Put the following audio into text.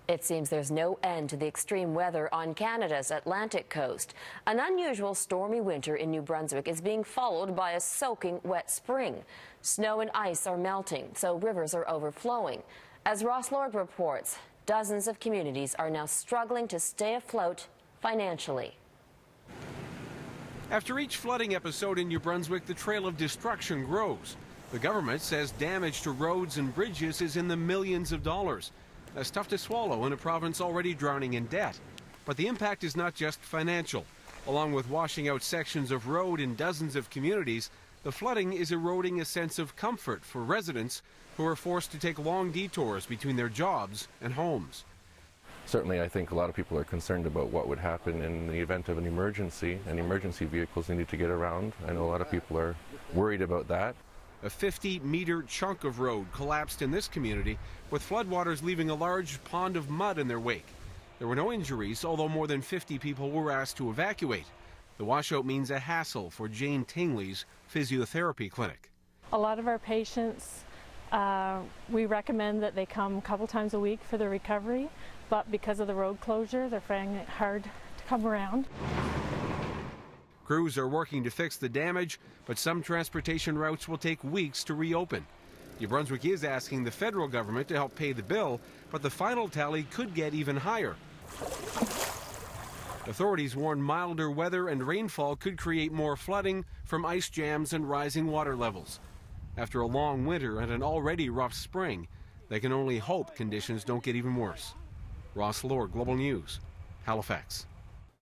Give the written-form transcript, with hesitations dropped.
It seems there's no end to the extreme weather on Canada's Atlantic coast. An unusual stormy winter in New Brunswick is being followed by a soaking wet spring. Snow and ice are melting, so rivers are overflowing. As Ross Lord reports, dozens of communities are now struggling to stay afloat financially. After each flooding episode in New Brunswick, the trail of destruction grows. The government says damage to roads and bridges is in the millions of dollars. That's tough to swallow in a province already drowning in debt. But the impact is not just financial. Along with washing out sections of road in dozens of communities, the flooding is eroding a sense of comfort for residents who are forced to take long detours between their jobs and homes. Certainly, I think a lot of people are concerned about what would happen in the event of an emergency, and emergency vehicles need to get around. I know a lot of people are worried about that. A 50-meter chunk of road collapsed in this community, with floodwaters leaving a large pond of mud in their wake. There were no injuries, although more than 50 people were asked to evacuate. The washout means a hassle for Jane Tingley's physiotherapy clinic. A lot of our patients, we recommend that they come a couple times a week for their recovery, but because of the road closure, they're finding it hard to come around. Crews are working to fix the damage, but some transportation routes will take weeks to reopen. New Brunswick is asking the federal government to help pay the bill, but the final tally could get even higher. Authorities warn milder weather and rainfall could create more flooding from ice jams and rising water levels. After a long winter and an already rough spring, they can only hope conditions don't get even worse. Ross Lord, Global News, Halifax.